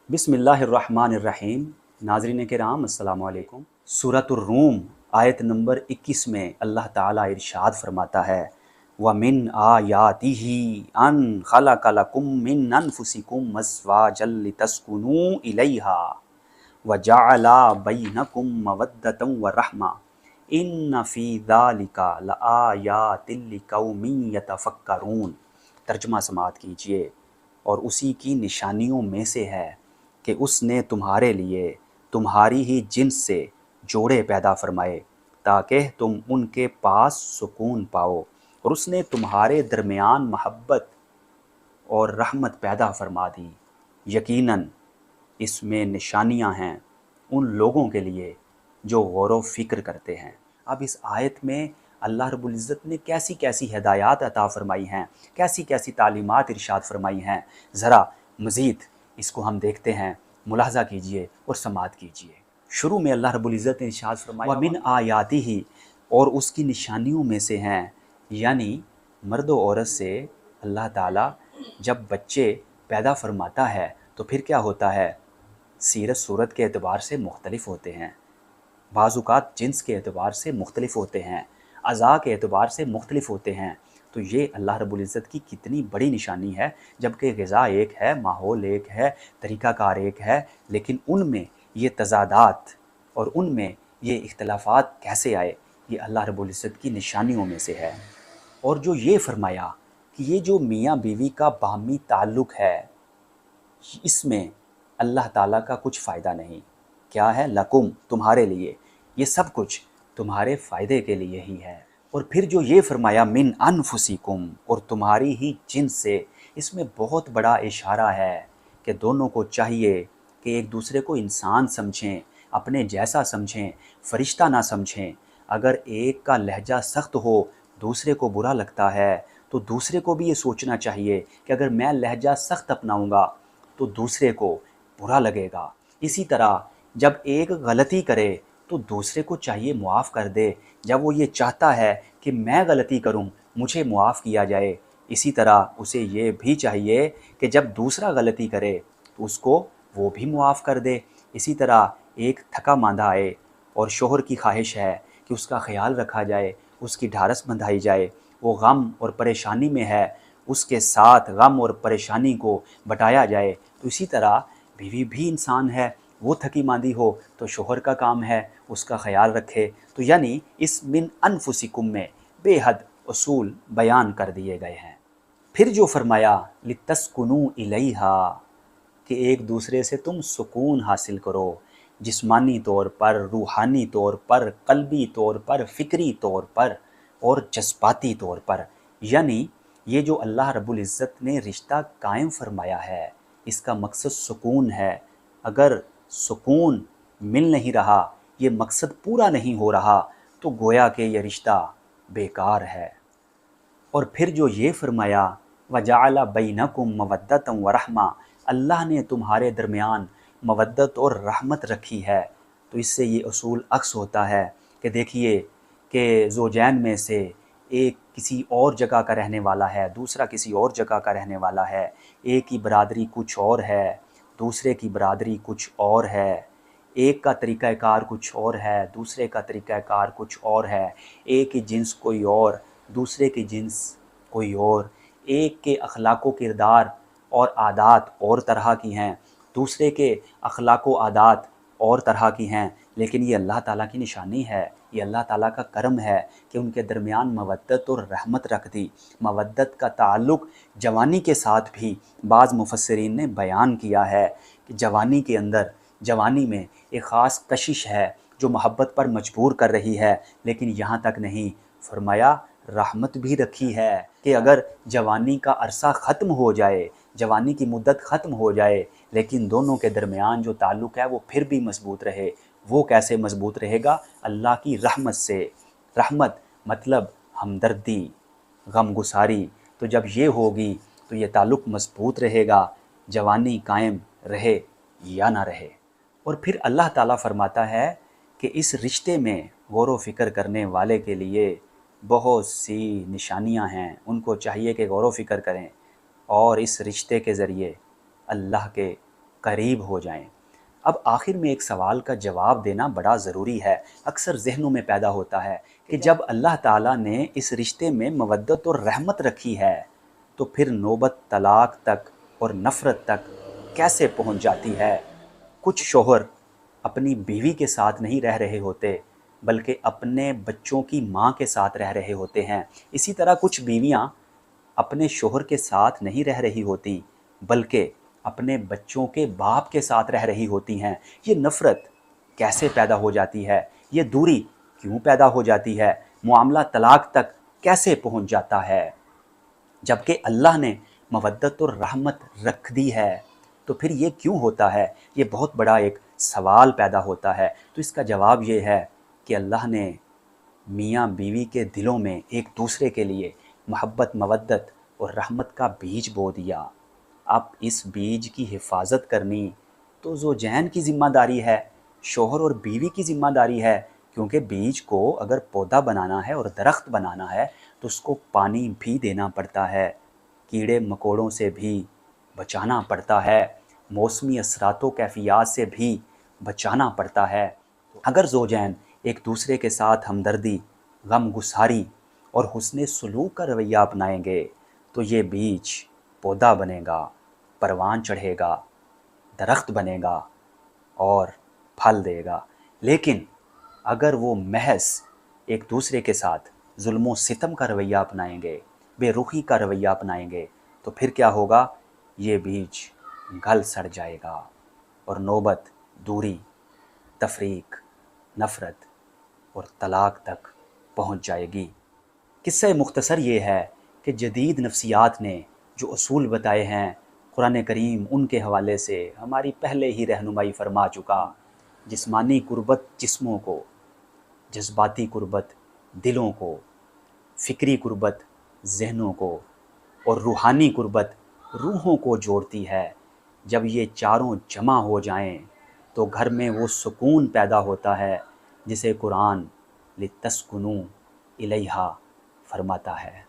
बिस्मिल्लाहिर्रहमानिर्रहीम। नाज़रीन किराम अस्सलामु अलैकुम। सूरतुर रूम आयत नंबर 21 में अल्लाह ताला इरशाद फरमाता है, व मिन आयातिही अन खलक़ लकुम मिन अनफुसिकुम अज़वाजल लितस्कुनू इलैहा व जअला बैनकुम मवद्दतन व रहमा इन्न फ़ी ज़ालिका लआयातिल लिक़ौमिन यतफ़क्करून। तर्जुमा समाअत कीजिए। और उसी की निशानियों में से है कि उसने तुम्हारे लिए तुम्हारी ही जिन्स से जोड़े पैदा फरमाए ताकि तुम उनके पास सुकून पाओ, और उसने तुम्हारे दरमियान मोहब्बत और रहमत पैदा फरमा दी। यकीनन इसमें निशानियां हैं उन लोगों के लिए जो गौर व फिक्र करते हैं। अब इस आयत में अल्लाह रब्बुल इज़्ज़त ने कैसी कैसी हिदायत अता फरमाई हैं, कैसी कैसी तालीमात इरशाद फरमाई हैं, ज़रा मज़ीद इसको हम देखते हैं, मुलाहज़ा कीजिए और समाअत कीजिए। शुरू में अल्लाह रब्बुल इज़्ज़त ने इरशाद फरमाया व मिन आयाती ही, और उसकी निशानियों में से हैं, यानी मर्द व औरत से अल्लाह ताला जब बच्चे पैदा फरमाता है तो फिर क्या होता है, सीरत सूरत के एतबार से मुख्तलिफ़ होते हैं, बाज़ुकात जिन्स के एतबार से मुख्तलिफ़ होते हैं, अज़ा के एतबार से मुख्तलिफ़ होते हैं। तो ये अल्लाह रब्बुल इज़्ज़त की कितनी बड़ी निशानी है, जबकि ग़िज़ा एक है, माहौल एक है, तरीक़ाकार एक है, लेकिन उनमें ये तज़ादात और उनमें ये इख्तिलाफ़ात कैसे आए, ये अल्लाह रब्बुल इज़्ज़त की निशानियों में से है। और जो ये फ़रमाया कि ये जो मियाँ बीवी का बाहमी ताल्लुक़ है, इसमें अल्लाह ताला का कुछ फ़ायदा नहीं। क्या है? लकुम, तुम्हारे लिए, ये सब कुछ तुम्हारे फ़ायदे के लिए ही है। और फिर जो ये फरमाया मिन अनफुसिकुम, और तुम्हारी ही जिन्स से, इसमें बहुत बड़ा इशारा है कि दोनों को चाहिए कि एक दूसरे को इंसान समझें, अपने जैसा समझें, फ़रिश्ता ना समझें। अगर एक का लहजा सख्त हो, दूसरे को बुरा लगता है, तो दूसरे को भी ये सोचना चाहिए कि अगर मैं लहजा सख्त अपनाऊंगा तो दूसरे को बुरा लगेगा। इसी तरह जब एक गलती करे तो दूसरे को चाहिए मुआफ़ कर दे। जब वो ये चाहता है कि मैं गलती करूं, मुझे मुआफ़ किया जाए, इसी तरह उसे ये भी चाहिए कि जब दूसरा गलती करे तो उसको वो भी मुआफ़ कर दे। इसी तरह एक थका मांदा आए और शोहर की ख्वाहिश है कि उसका ख्याल रखा जाए, उसकी ढारस बंधाई जाए, वो गम और परेशानी में है, उसके साथ गम और परेशानी को बटाया जाए। तो इसी तरह बीवी भी इंसान है, वो थकी मांदी हो तो शोहर का काम है उसका ख्याल रखे। तो यानी इस मिन अनफुसिकुम में बेहद उसूल बयान कर दिए गए हैं। फिर जो फरमाया लितस्कुनू इलैहा, कि एक दूसरे से तुम सुकून हासिल करो, जिस्मानी तौर पर, रूहानी तौर पर, क़ल्बी तौर पर, फ़िक्री तौर पर और जज्बाती तौर पर। यानी ये जो अल्लाह रब्बुल इज़्ज़त ने रिश्ता कायम फरमाया है, इसका मकसद सुकून है। अगर सुकून मिल नहीं रहा, ये मकसद पूरा नहीं हो रहा, तो गोया कि ये रिश्ता बेकार है। और फिर जो ये फरमाया वजअला बैनकुम मवद्दतन व रहमा, अल्लाह ने तुम्हारे दरमियान मवद्दत और रहमत रखी है। तो इससे ये उसूल अक्स होता है कि देखिए कि ज़ौजैन में से एक किसी और जगह का रहने वाला है, दूसरा किसी और जगह का रहने वाला है, एक की बरादरी कुछ और है, दूसरे की बरादरी कुछ और है, एक का तरीक़ाकार कुछ और है, दूसरे का तरीक़ाकार कुछ और है, एक की जिन्स कोई और, दूसरे की जिन्स कोई और, एक के अखलाक़ व किरदार और आदात और तरह की हैं, दूसरे के अखलाक़ व आदात और तरह की हैं। लेकिन ये अल्लाह ताला की निशानी है, ये अल्लाह ताला का करम है कि उनके दरमियान मवद्दत और रहमत रख दी। मवद्दत का ताल्लुक़ जवानी के साथ भी बाज़ मुफस्सिरीन ने बयान किया है कि जवानी के अंदर, जवानी में एक ख़ास कशिश है जो मोहब्बत पर मजबूर कर रही है। लेकिन यहाँ तक नहीं, फरमाया रहमत भी रखी है कि अगर जवानी का अरसा ख़त्म हो जाए, जवानी की मुद्दत ख़त्म हो जाए, लेकिन दोनों के दरमियान जो ताल्लुक़ है वो फिर भी मजबूत रहे। वो कैसे मजबूत रहेगा? अल्लाह की रहमत से। रहमत मतलब हमदर्दी, गमगुसारी। तो जब ये होगी तो ये ताल्लुक़ मजबूत रहेगा, जवानी कायम रहे या ना रहे। और फिर अल्लाह ताला फरमाता है कि इस रिश्ते में गौर व फ़िक्र करने वाले के लिए बहुत सी निशानियां हैं, उनको चाहिए कि गौर व फ़िक्र करें और इस रिश्ते के ज़रिए अल्लाह के قریب ہو جائیں۔ اب آخر میں ایک سوال کا جواب دینا بڑا ضروری ہے، اکثر ذہنوں میں پیدا ہوتا ہے کہ جب اللہ تعالیٰ نے اس رشتے میں مودت اور رحمت رکھی ہے تو پھر نوبت طلاق تک اور نفرت تک کیسے پہنچ جاتی ہے؟ کچھ شوہر اپنی بیوی کے ساتھ نہیں رہ رہے ہوتے بلکہ اپنے بچوں کی ماں کے ساتھ رہ رہے ہوتے ہیں۔ اسی طرح کچھ بیویاں اپنے شوہر کے ساتھ نہیں رہ رہی ہوتی بلکہ اپنے بچوں کے باپ کے ساتھ رہ رہی ہوتی ہیں۔ یہ نفرت کیسے پیدا ہو جاتی ہے؟ یہ دوری کیوں پیدا ہو جاتی ہے؟ معاملہ طلاق تک کیسے پہنچ جاتا ہے؟ جبکہ اللہ نے مودت اور رحمت رکھ دی ہے تو پھر یہ کیوں ہوتا ہے؟ یہ بہت بڑا ایک سوال پیدا ہوتا ہے۔ تو اس کا جواب یہ ہے کہ اللہ نے میاں بیوی کے دلوں میں ایک دوسرے کے لیے محبت، مودت اور رحمت کا بیج بو دیا۔ اب اس بیج کی حفاظت کرنی تو زوجین کی ذمہ داری ہے، شوہر اور بیوی کی ذمہ داری ہے، کیونکہ بیج کو اگر پودا بنانا ہے اور درخت بنانا ہے تو اس کو پانی بھی دینا پڑتا ہے، کیڑے مکوڑوں سے بھی بچانا پڑتا ہے، موسمی اثرات و کیفیات سے بھی بچانا پڑتا ہے۔ اگر زوجین ایک دوسرے کے ساتھ ہمدردی، غم گساری اور حسن سلوک کا رویہ اپنائیں گے تو یہ بیج پودا بنے گا، پروان چڑھے گا، درخت بنے گا اور پھل دے گا۔ لیکن اگر وہ محض ایک دوسرے کے ساتھ ظلم و ستم کا رویہ اپنائیں گے، بے رخی کا رویہ اپنائیں گے تو پھر کیا ہوگا؟ یہ بیج گل سڑ جائے گا اور نوبت دوری، تفریق، نفرت اور طلاق تک پہنچ جائے گی۔ قصہ مختصر یہ ہے کہ جدید نفسیات نے جو اصول بتائے ہیں قرآن کریم ان کے حوالے سے ہماری پہلے ہی رہنمائی فرما چکا۔ جسمانی قربت جسموں کو، جذباتی قربت دلوں کو، فکری قربت ذہنوں کو اور روحانی قربت روحوں کو جوڑتی ہے۔ جب یہ چاروں جمع ہو جائیں تو گھر میں وہ سکون پیدا ہوتا ہے جسے قرآن لِتَسْكُنُوا إِلَيْهَا فرماتا ہے۔